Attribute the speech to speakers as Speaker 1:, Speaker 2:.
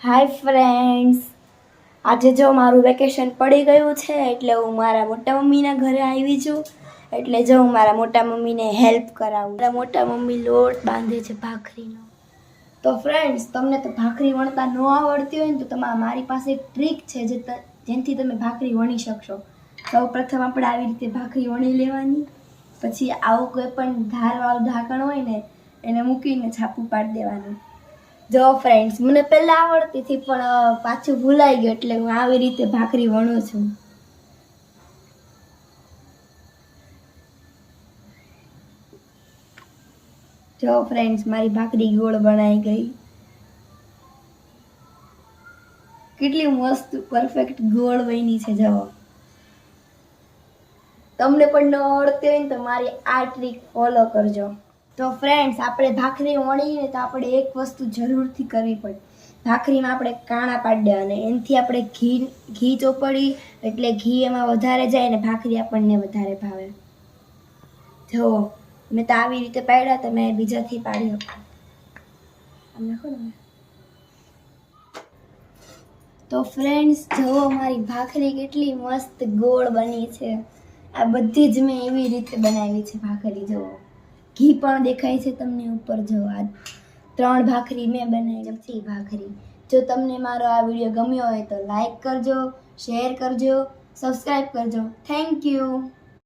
Speaker 1: Hi friends, આજે જો મારું વેકેશન પડી ગયું છે એટલે હું મારા મોટા મમ્મીના ઘરે આવી છું. એટલે જો હું મારા મોટા મમ્મીને હેલ્પ કરાવું. મારા મોટા મમ્મી લોટ બાંધે છે ભાખરીનો. તો ફ્રેન્ડ્સ, તમને તો ભાખરી વણતા ન આવડતી હોય ને તો મારી પાસે એક ટ્રીક છે જેનાથી તમે ભાખરી વણી શકશો. સૌ પ્રથમ આપણે આવી રીતે ભાખરી વણી લેવાની, પછી આવું કોઈ પણ ધારવાળું ઢાંકણ હોય ને એને મૂકીને છાપું પાડી દેવાનું. જો ફ્રેન્ડ્સ, મને પહેલાં આવડતી હતી પણ પાછું ભૂલાઈ ગયું એટલે હું આવી રીતે ભાખરી વણું છું. જો ફ્રેન્ડ્સ, મારી ભાખરી ગોળ બનાવી ગઈ. કેટલી મસ્ત પરફેક્ટ ગોળ બની છે. જો તમને પણ ન આવડતી હોય ને તો મારી આ ટ્રીક ફોલો કરજો. તો ફ્રેન્ડ્સ, આપણે ભાખરી વણીને તો આપણે એક વસ્તુ જરૂરથી કરવી પડે. ભાખરીમાં આપણે કાણા પાડી દેવાના, એનાથી આપણે ઘી ચોપડી એટલે ઘી એમાં વધારે જાય ને ભાખરી આપણને વધારે ભાવે. જો મેં તો આવી રીતે પાડ્યા, તમે બીજાથી પાડી શકો. તો ફ્રેન્ડ્સ, જુઓ મારી ભાખરી કેટલી મસ્ત ગોળ બની છે. આ બધી જ મેં એવી રીતે બનાવી છે ભાખરી. જુઓ, ઘી પણ દેખાય છે તમને ઉપર. જો આ 3 ભાખરી મેં બનાવી છે. ભાખરી, જો તમને મારો આ વિડીયો ગમ્યો હોય તો લાઈક કરજો, શેર કરજો, સબસ્ક્રાઈબ કરજો. Thank you.